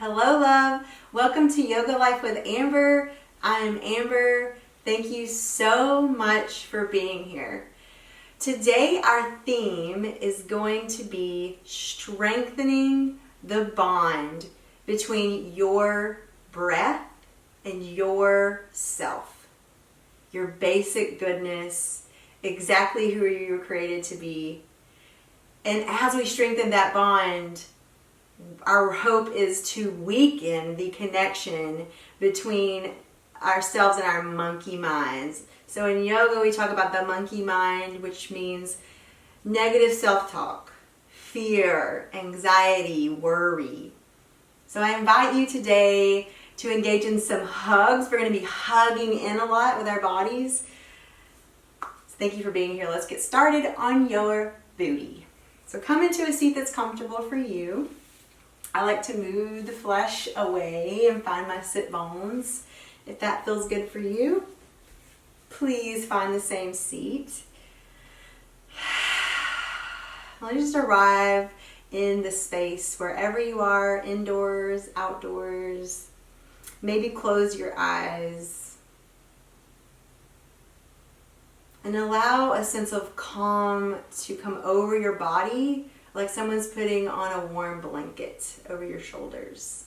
Hello, love. Welcome to Yoga Life with Amber. I'm Amber. Thank you so much for being here. Today, our theme is going to be strengthening the bond between your breath and yourself. Your basic goodness, exactly who you were created to be. And as we strengthen that bond, our hope is to weaken the connection between ourselves and our monkey minds. So in yoga, we talk about the monkey mind, which means negative self-talk, fear, anxiety, worry. So I invite you today to engage in some hugs. We're going to be hugging in a lot with our bodies. So thank you for being here. Let's get started on your booty. So come into a seat that's comfortable for you. I like to move the flesh away and find my sit bones. If that feels good for you, please find the same seat. Let's just arrive in the space wherever you are, indoors, outdoors. Maybe close your eyes and allow a sense of calm to come over your body, like someone's putting on a warm blanket over your shoulders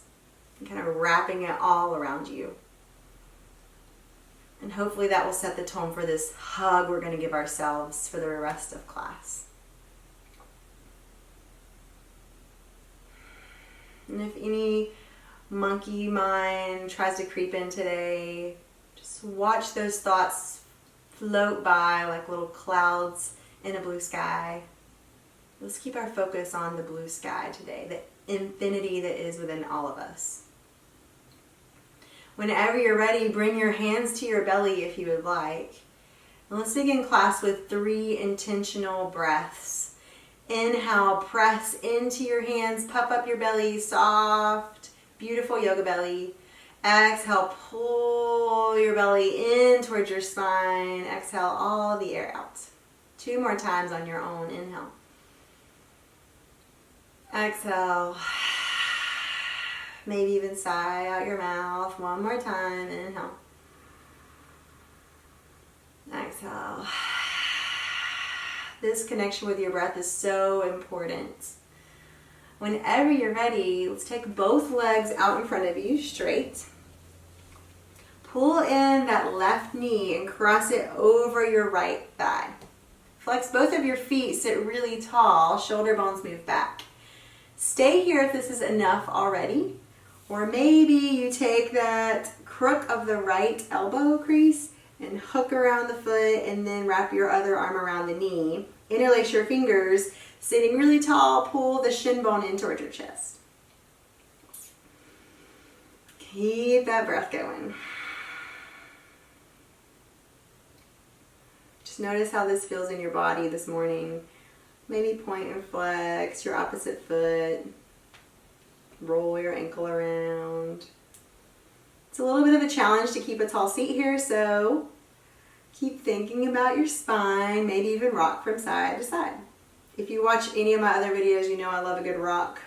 and kind of wrapping it all around you. And hopefully that will set the tone for this hug we're going to give ourselves for the rest of class. And if any monkey mind tries to creep in today, just watch those thoughts float by like little clouds in a blue sky. Let's keep our focus on the blue sky today, the infinity that is within all of us. Whenever you're ready, bring your hands to your belly if you would like. And let's begin class with 3 intentional breaths. Inhale, press into your hands, puff up your belly, soft, beautiful yoga belly. Exhale, pull your belly in towards your spine. Exhale all the air out. 2 more times on your own. Inhale. Exhale. Maybe even sigh out your mouth. 1 more time. Inhale. Exhale. This connection with your breath is so important. Whenever you're ready, let's take both legs out in front of you, straight. Pull in that left knee and cross it over your right thigh. Flex both of your feet, sit really tall, shoulder bones move back. Stay here if this is enough already. Or maybe you take that crook of the right elbow crease and hook around the foot and then wrap your other arm around the knee. Interlace your fingers, sitting really tall, pull the shin bone in towards your chest. Keep that breath going. Just notice how this feels in your body this morning. Maybe point and flex your opposite foot. Roll your ankle around. It's a little bit of a challenge to keep a tall seat here, so keep thinking about your spine, maybe even rock from side to side. If you watch any of my other videos, you know I love a good rock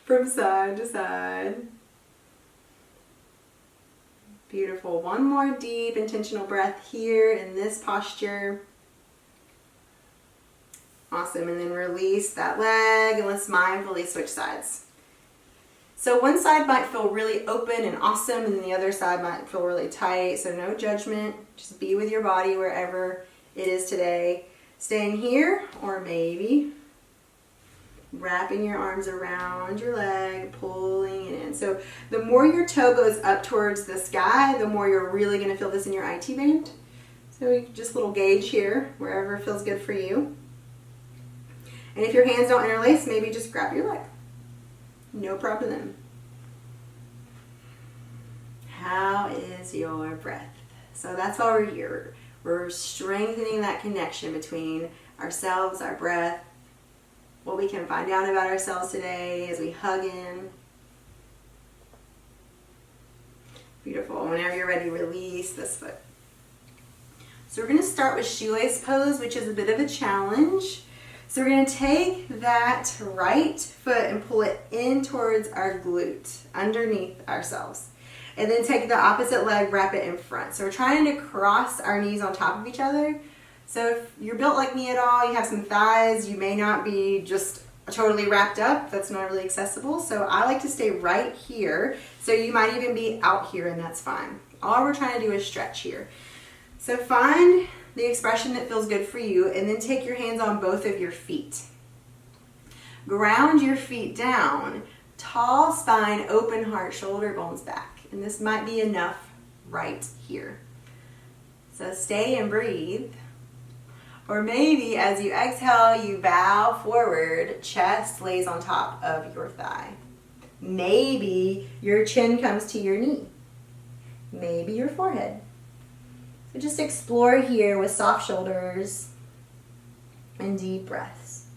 from side to side. Beautiful. 1 more deep, intentional breath here in this posture. Awesome, and then release that leg and let's mindfully switch sides. So one side might feel really open and awesome and the other side might feel really tight, so no judgment. Just be with your body wherever it is today. Staying here or maybe wrapping your arms around your leg, pulling it in. So the more your toe goes up towards the sky, the more you're really going to feel this in your IT band. So just a little gauge here, wherever feels good for you. And if your hands don't interlace, maybe just grab your leg. No problem. How is your breath? So that's why we're here. We're strengthening that connection between ourselves, our breath, what we can find out about ourselves today as we hug in. Beautiful. Whenever you're ready, release this foot. So we're going to start with shoelace pose, which is a bit of a challenge. So we're going to take that right foot and pull it in towards our glute, underneath ourselves. And then take the opposite leg, wrap it in front. So we're trying to cross our knees on top of each other. So if you're built like me at all, you have some thighs, you may not be just totally wrapped up. That's not really accessible. So I like to stay right here. So you might even be out here, and that's fine. All we're trying to do is stretch here. So find the expression that feels good for you, and then take your hands on both of your feet. Ground your feet down. Tall spine, open heart, shoulder bones back. And this might be enough right here. So stay and breathe. Or maybe as you exhale, you bow forward, chest lays on top of your thigh. Maybe your chin comes to your knee. Maybe your forehead. So just explore here with soft shoulders and deep breaths.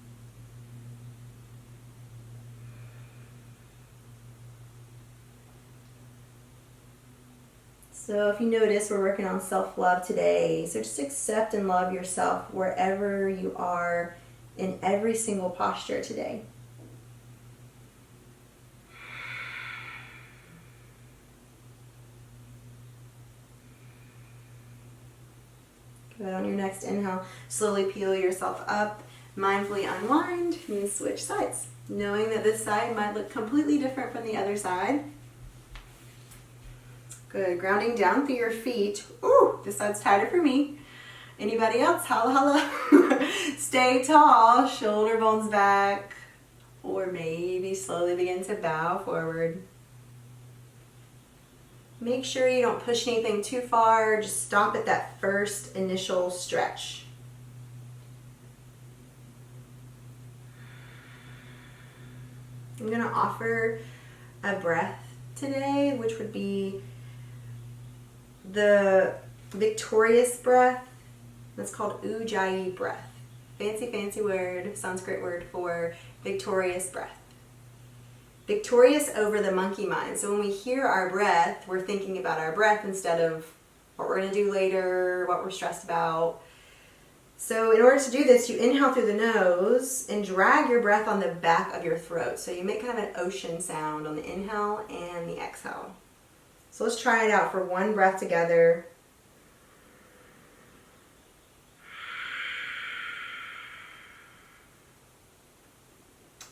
So if you notice, we're working on self-love today. So just accept and love yourself wherever you are in every single posture today. Good. On your next inhale, slowly peel yourself up, mindfully unwind, and switch sides. Knowing that this side might look completely different from the other side. Good. Grounding down through your feet. Ooh, this side's tighter for me. Anybody else? Holla, holla. Stay tall, shoulder bones back, or maybe slowly begin to bow forward. Make sure you don't push anything too far. Just stop at that first initial stretch. I'm going to offer a breath today, which would be the victorious breath. That's called Ujjayi breath. Fancy word, Sanskrit word for victorious breath. Victorious over the monkey mind. So when we hear our breath, we're thinking about our breath instead of what we're going to do later, what we're stressed about. So in order to do this, you inhale through the nose and drag your breath on the back of your throat. So you make kind of an ocean sound on the inhale and the exhale. So let's try it out for one breath together.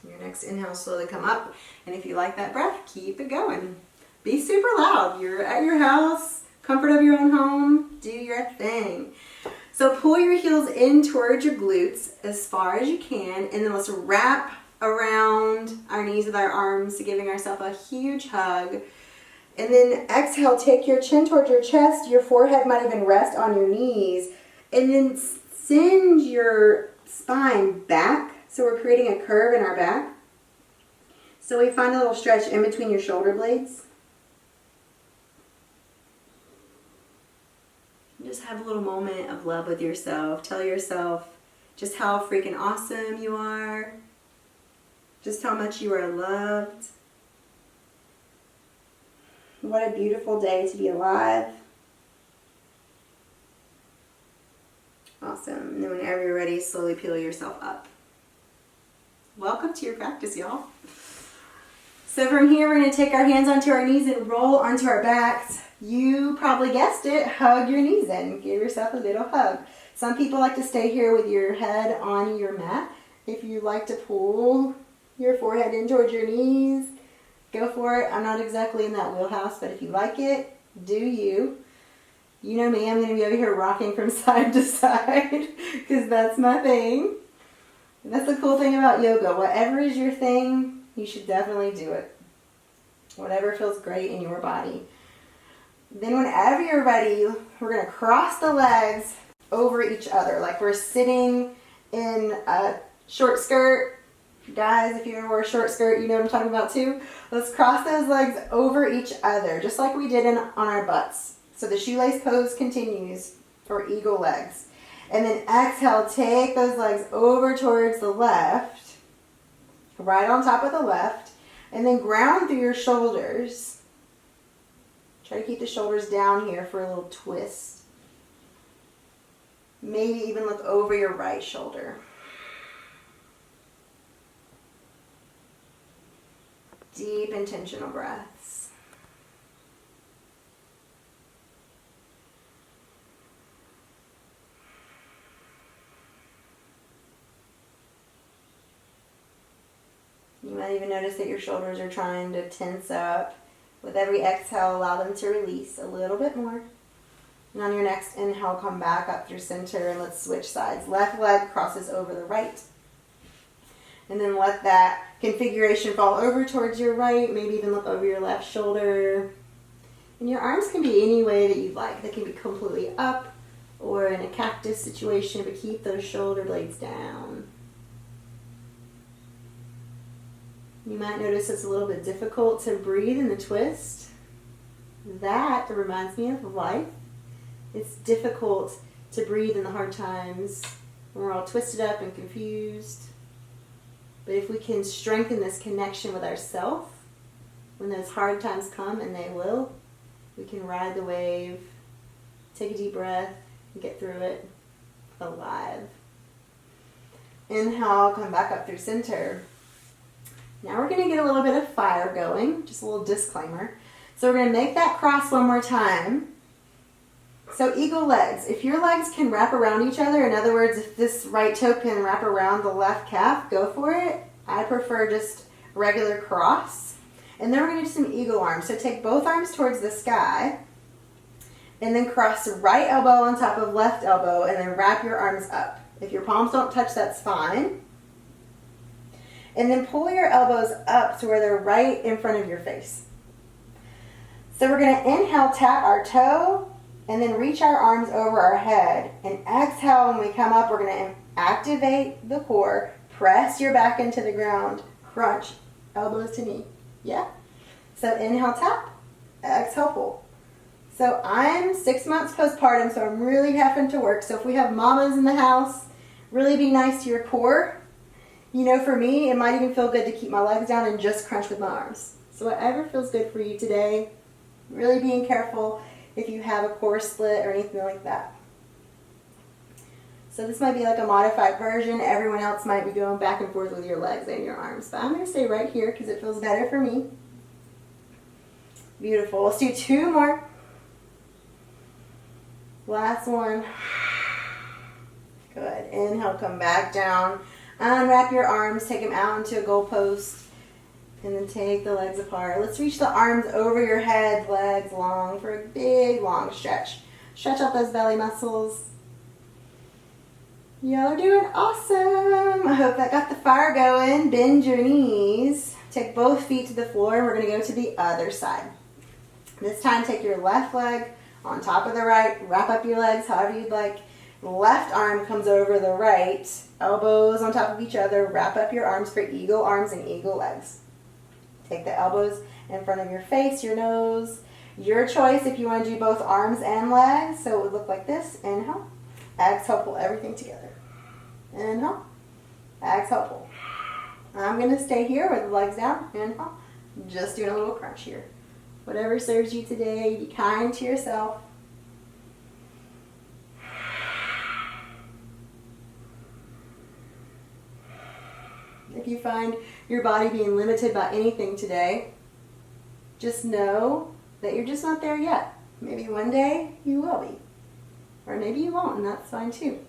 Your next inhale, slowly come up. And if you like that breath, keep it going. Be super loud. You're at your house, comfort of your own home. Do your thing. So pull your heels in towards your glutes as far as you can. And then let's wrap around our knees with our arms, giving ourselves a huge hug. And then exhale, take your chin towards your chest. Your forehead might even rest on your knees. And then send your spine back. So we're creating a curve in our back. So we find a little stretch in between your shoulder blades. Just have a little moment of love with yourself. Tell yourself just how freaking awesome you are. Just how much you are loved. What a beautiful day to be alive. Awesome. And then whenever you're ready, slowly peel yourself up. Welcome to your practice, y'all. So from here, we're going to take our hands onto our knees and roll onto our backs. You probably guessed it, hug your knees in. Give yourself a little hug. Some people like to stay here with your head on your mat. If you like to pull your forehead in towards your knees, go for it. I'm not exactly in that wheelhouse, but if you like it, do you. You know me, I'm going to be over here rocking from side to side because that's my thing. That's the cool thing about yoga. Whatever is your thing, you should definitely do it. Whatever feels great in your body. Then whenever you're ready, we're going to cross the legs over each other. Like we're sitting in a short skirt. Guys, if you ever wear a short skirt, you know what I'm talking about too. Let's cross those legs over each other, just like we did on our butts. So the shoelace pose continues for eagle legs. And then exhale, take those legs over towards the left, right on top of the left, and then ground through your shoulders. Try to keep the shoulders down here for a little twist. Maybe even look over your right shoulder. deep intentional breaths. You might even notice that your shoulders are trying to tense up. With every exhale, allow them to release a little bit more. And on your next inhale, come back up through center and let's switch sides. Left leg crosses over the right. And then let that configuration fall over towards your right, maybe even look over your left shoulder. And your arms can be any way that you'd like. They can be completely up or in a cactus situation, but keep those shoulder blades down. You might notice it's a little bit difficult to breathe in the twist. That reminds me of life. It's difficult to breathe in the hard times when we're all twisted up and confused. But if we can strengthen this connection with ourselves, when those hard times come, and they will, we can ride the wave, take a deep breath, and get through it alive. Inhale, come back up through center. Now we're going to get a little bit of fire going, just a little disclaimer. So we're going to make that cross one more time. So eagle legs. If your legs can wrap around each other, in other words, if this right toe can wrap around the left calf, go for it. I prefer just regular cross. And then we're going to do some eagle arms. So take both arms towards the sky, and then cross the right elbow on top of left elbow, and then wrap your arms up. If your palms don't touch, that's fine. And then pull your elbows up to where they're right in front of your face. So we're going to inhale, tap our toe, and then reach our arms over our head. And exhale, when we come up, we're going to activate the core. Press your back into the ground. Crunch, elbows to knee. Yeah? So inhale, tap. Exhale, pull. So I'm 6 months postpartum, so I'm really having to work. So if we have mamas in the house, really be nice to your core. You know, for me, it might even feel good to keep my legs down and just crunch with my arms. So whatever feels good for you today, really being careful if you have a core split or anything like that. So this might be like a modified version. Everyone else might be going back and forth with your legs and your arms. But I'm going to stay right here because it feels better for me. Beautiful. Let's do 2 more. Last one. Good. Inhale, come back down. Unwrap your arms, take them out into a goalpost, and then take the legs apart. Let's reach the arms over your head, legs long for a big, long stretch. Stretch out those belly muscles. Y'all are doing awesome. I hope that got the fire going. Bend your knees. Take both feet to the floor, and we're going to go to the other side. This time, take your left leg on top of the right. Wrap up your legs however you'd like. Left arm comes over the right, elbows on top of each other. Wrap up your arms for eagle arms and eagle legs. Take the elbows in front of your face, your nose. Your choice if you want to do both arms and legs. So it would look like this. Inhale. Exhale, pull everything together. Inhale. Exhale, pull. I'm going to stay here with the legs down. Inhale. Just doing a little crunch here. Whatever serves you today. Be kind to yourself. If you find your body being limited by anything today, just know that you're just not there yet. Maybe one day you will be. Or maybe you won't, and that's fine too.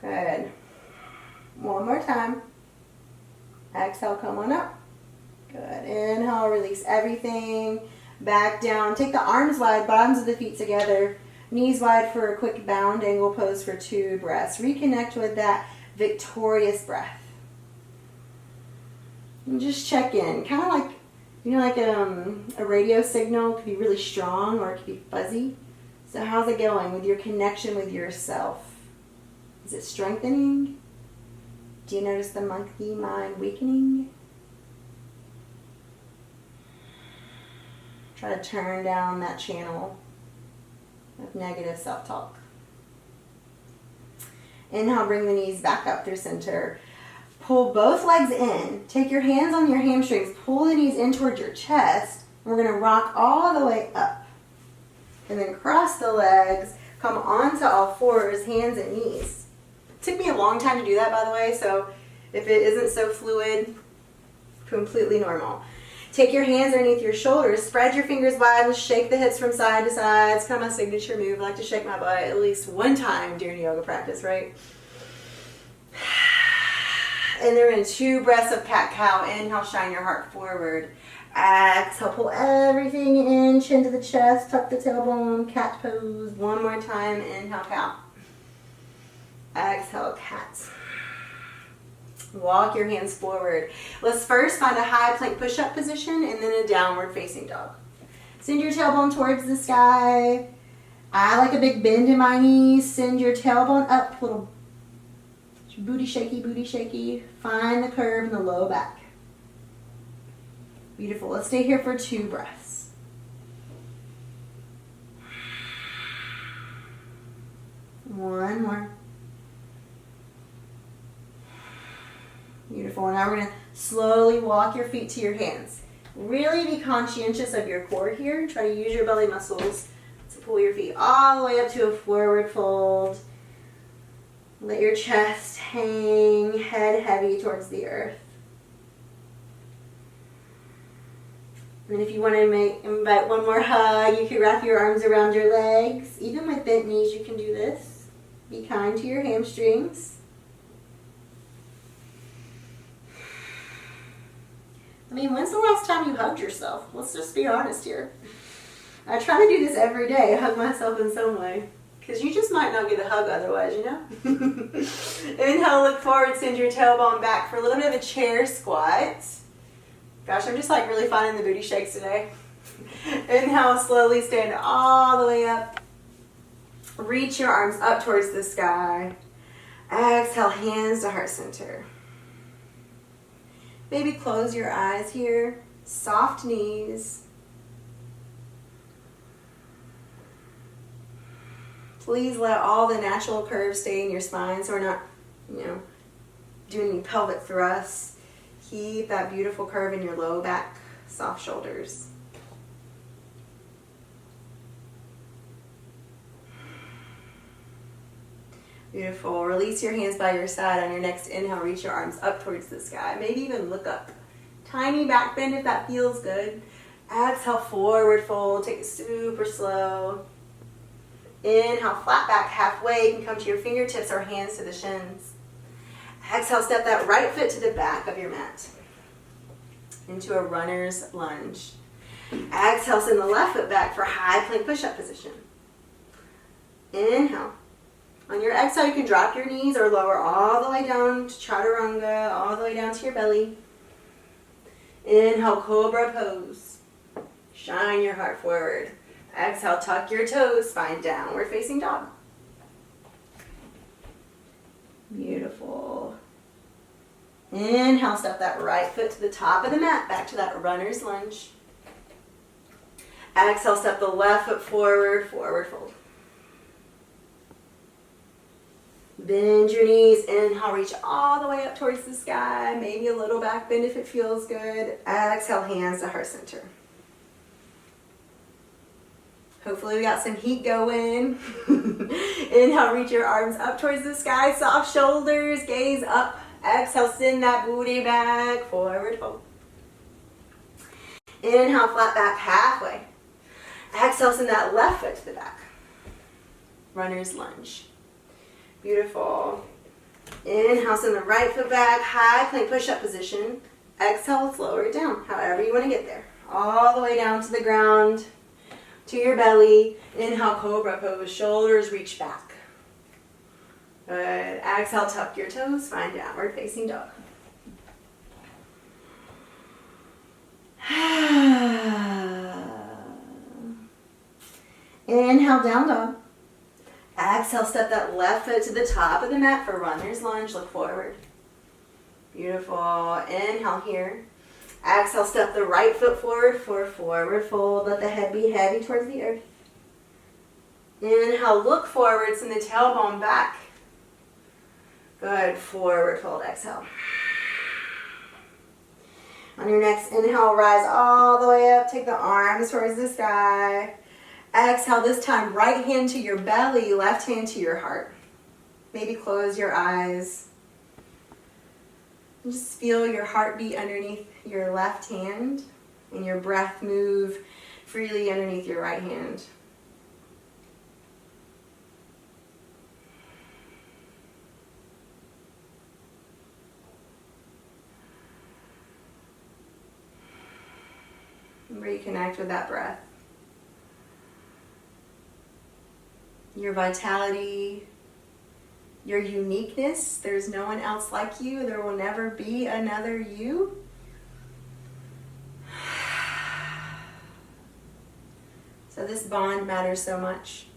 Good. One more time. Exhale, come on up. Good. Inhale, release everything. Back down. Take the arms wide, bottoms of the feet together. Knees wide for a quick bound angle pose for 2 breaths. Reconnect with that victorious breath. And just check in. Kind of like, you know, like a radio signal could be really strong or it could be fuzzy. So how's it going with your connection with yourself? Is it strengthening? Do you notice the monkey mind weakening? Try to turn down that channel of negative self-talk. Inhale, bring the knees back up through center. Pull both legs in. Take your hands on your hamstrings. Pull the knees in towards your chest. We're going to rock all the way up. And then cross the legs. Come onto all fours, hands and knees. It took me a long time to do that, by the way, so if it isn't so fluid, Completely normal. Take your hands underneath your shoulders, spread your fingers wide, and shake the hips from side to side. It's kind of my signature move. I like to shake my butt at least one time during yoga practice, right? And then we're in 2 breaths of cat-cow. Inhale, shine your heart forward. Exhale, pull everything in, chin to the chest, tuck the tailbone, cat pose. One more time, inhale, cow. Exhale, cat. Walk your hands forward. Let's first find a high plank push-up position and then a downward facing dog. Send your tailbone towards the sky. I like a big bend in my knees. Send your tailbone up, little booty shaky, booty shaky. Find the curve in the low back. Beautiful. Let's stay here for 2 breaths. One more. Beautiful. Now we're going to slowly walk your feet to your hands. Really be conscientious of your core here. Try to use your belly muscles to pull your feet all the way up to a forward fold. Let your chest hang, head heavy towards the earth. And if you want to invite one more hug, you can wrap your arms around your legs. Even with bent knees, you can do this. Be kind to your hamstrings. I mean, when's the last time you hugged yourself? Let's just be honest here. I try to do this every day, hug myself in some way. Because you just might not get a hug otherwise, you know? Inhale, look forward, send your tailbone back for a little bit of a chair squat. Gosh, I'm just like really finding the booty shakes today. Inhale, slowly stand all the way up. Reach your arms up towards the sky. Exhale, hands to heart center. Maybe close your eyes here. Soft knees. Please let all the natural curves stay in your spine so we're not, doing any pelvic thrusts. Keep that beautiful curve in your low back, soft shoulders. Beautiful. Release your hands by your side. On your next inhale, reach your arms up towards the sky. Maybe even look up. Tiny back bend if that feels good. Exhale, forward fold. Take it super slow. Inhale, flat back halfway. You can come to your fingertips or hands to the shins. Exhale, step that right foot to the back of your mat. Into a runner's lunge. Exhale, send the left foot back for high plank push-up position. Inhale. On your exhale, you can drop your knees or lower all the way down to chaturanga, all the way down to your belly. Inhale, cobra pose. Shine your heart forward. Exhale, tuck your toes, find downward facing dog. Beautiful. Inhale, step that right foot to the top of the mat, back to that runner's lunge. Exhale, step the left foot forward, forward fold. Bend your knees. Inhale, reach all the way up towards the sky. Maybe a little back bend if it feels good. Exhale, hands to heart center. Hopefully we got some heat going. Inhale, reach your arms up towards the sky. Soft shoulders, gaze up. Exhale, send that booty back, forward fold. Inhale, flat back halfway. Exhale, send that left foot to the back. Runner's lunge. Beautiful. Inhale, send the right foot back, high plank push-up position. Exhale, let's lower it down, however you want to get there. All the way down to the ground, to your belly. Inhale, cobra pose, shoulders reach back. Good. Exhale, tuck your toes, find downward facing dog. Inhale, down dog. Exhale, step that left foot to the top of the mat for runner's lunge. Look forward. Beautiful. Inhale here. Exhale, step the right foot forward for forward fold. Let the head be heavy towards the earth. Inhale, look forward, send the tailbone back. Good. Forward fold. Exhale. On your next inhale, rise all the way up. Take the arms towards the sky. Exhale, this time right hand to your belly, left hand to your heart. Maybe close your eyes. Just feel your heartbeat underneath your left hand and your breath move freely underneath your right hand. Reconnect with that breath. Your vitality, your uniqueness. There's no one else like you. There will never be another you. So this bond matters so much.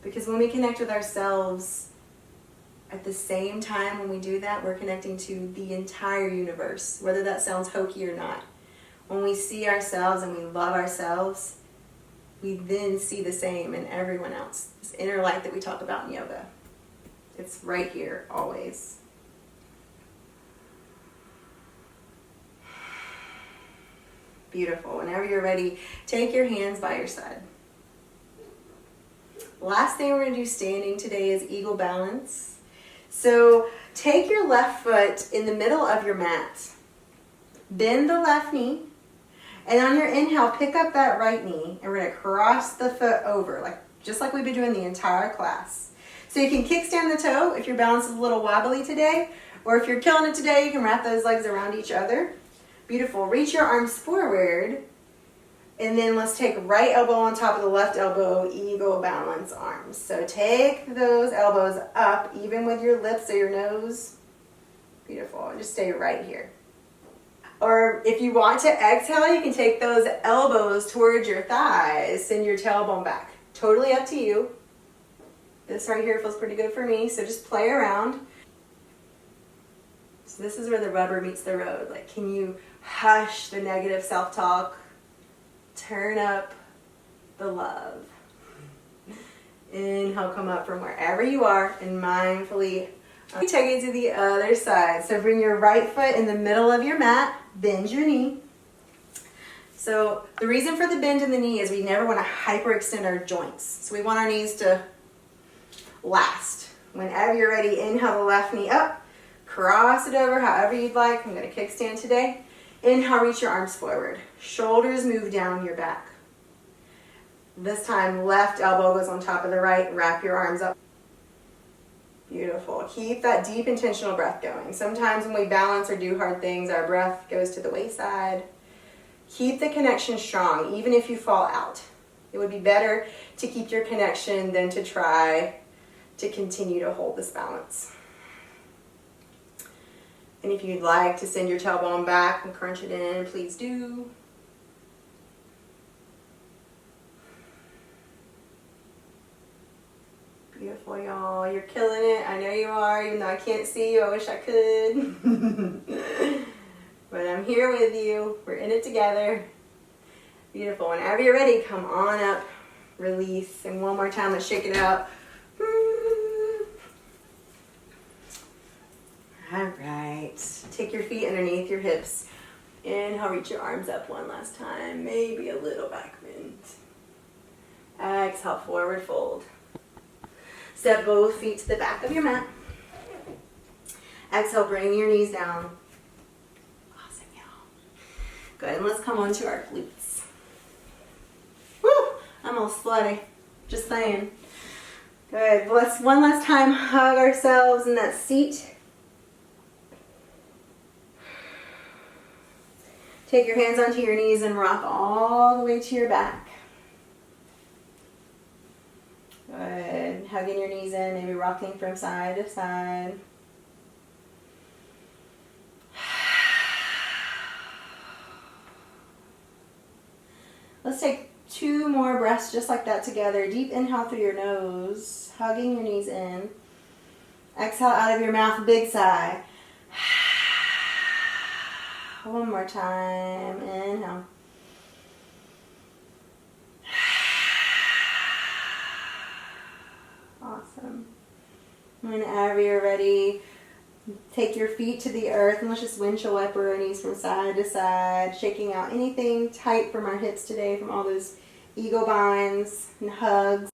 Because when we connect with ourselves, at the same time when we do that, we're connecting to the entire universe, whether that sounds hokey or not. When we see ourselves and we love ourselves, we then see the same in everyone else. This inner light that we talk about in yoga. It's right here, always. Beautiful. Whenever you're ready, take your hands by your side. Last thing we're going to do standing today is eagle balance. So take your left foot in the middle of your mat. Bend the left knee. And on your inhale, pick up that right knee. And we're going to cross the foot over, just like we've been doing the entire class. So you can kickstand the toe if your balance is a little wobbly today. Or if you're killing it today, you can wrap those legs around each other. Beautiful. Reach your arms forward. And then let's take right elbow on top of the left elbow, eagle balance arms. So take those elbows up, even with your lips or your nose. Beautiful. Just stay right here. Or if you want to exhale, you can take those elbows towards your thighs, send your tailbone back. Totally up to you. This right here feels pretty good for me, so just play around. So this is where the rubber meets the road. Can you hush the negative self-talk? Turn up the love. Inhale, come up from wherever you are and mindfully take it to the other side. So bring your right foot in the middle of your mat, bend your knee. So the reason for the bend in the knee is we never want to hyperextend our joints. So we want our knees to last. Whenever you're ready, inhale the left knee up, cross it over however you'd like. I'm going to kickstand today. Inhale, reach your arms forward. Shoulders move down your back. This time, left elbow goes on top of the right. Wrap your arms up. Beautiful. Keep that deep intentional breath going. Sometimes when we balance or do hard things, our breath goes to the wayside. Keep the connection strong, even if you fall out. It would be better to keep your connection than to try to continue to hold this balance. And if you'd like to send your tailbone back and crunch it in, please do. Beautiful, y'all. You're killing it. I know you are, even though I can't see you. I wish I could. But I'm here with you. We're in it together. Beautiful. Whenever you're ready, come on up. Release. And one more time, let's shake it out. All right. Take your feet underneath your hips. Inhale, reach your arms up one last time. Maybe a little back bend. Exhale, forward fold. Step both feet to the back of your mat. Exhale, bring your knees down. Awesome, y'all. Good, and let's come on to our glutes. Woo! I'm all sweaty. Just saying. Good. Let's one last time hug ourselves in that seat. Take your hands onto your knees and rock all the way to your back. Good. Hugging your knees in, maybe rocking from side to side. Let's take 2 more breaths just like that together. Deep inhale through your nose, hugging your knees in. Exhale out of your mouth, big sigh. One more time. Inhale. Awesome. Whenever you're ready, take your feet to the earth and let's just windshield wiper our knees from side to side, shaking out anything tight from our hips today, from all those ego binds and hugs.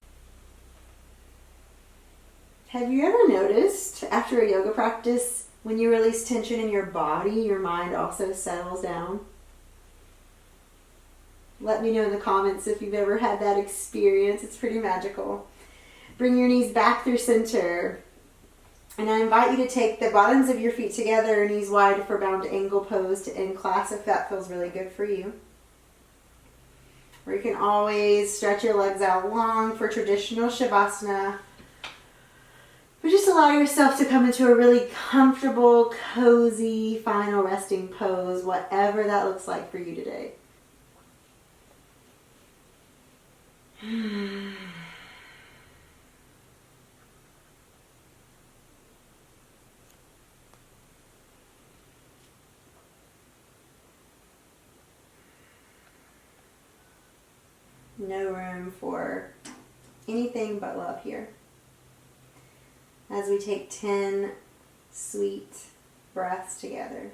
Have you ever noticed after a yoga practice When you release tension in your body, your mind also settles down. Let me know in the comments if you've ever had that experience. It's pretty magical. Bring your knees back through center. And I invite you to take the bottoms of your feet together, knees wide for bound angle pose to end class if that feels really good for you. Or you can always stretch your legs out long for traditional Shavasana. But just allow yourself to come into a really comfortable, cozy, final resting pose, whatever that looks like for you today. No room for anything but love here. As we take 10 sweet breaths together.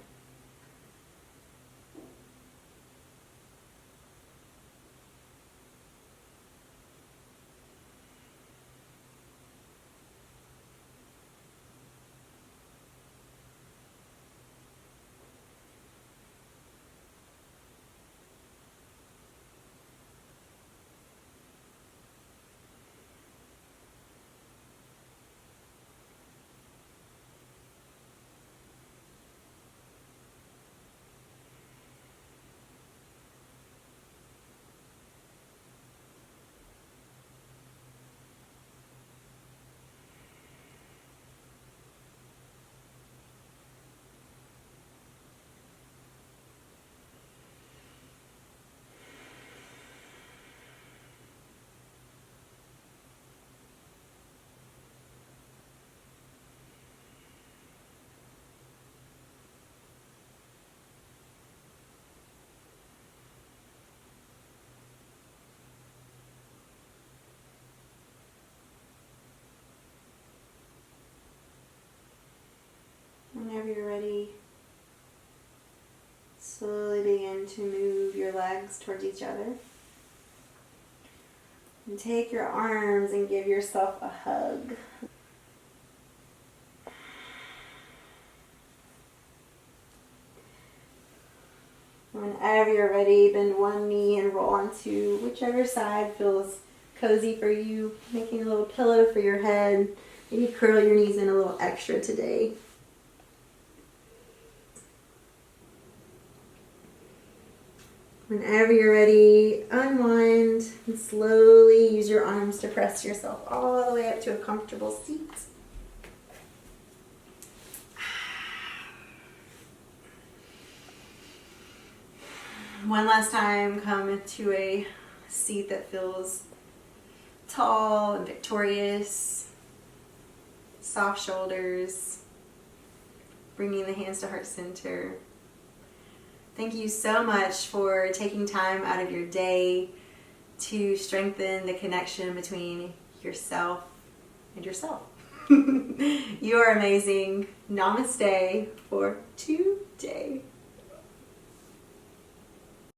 Whenever you're ready, slowly begin to move your legs towards each other. And take your arms and give yourself a hug. Whenever you're ready, bend one knee and roll onto whichever side feels cozy for you, making a little pillow for your head. Maybe curl your knees in a little extra today. Whenever you're ready, unwind and slowly use your arms to press yourself all the way up to a comfortable seat. One last time, come to a seat that feels tall and victorious. Soft shoulders, bringing the hands to heart center. Thank you so much for taking time out of your day to strengthen the connection between yourself and yourself. You are amazing. Namaste for today.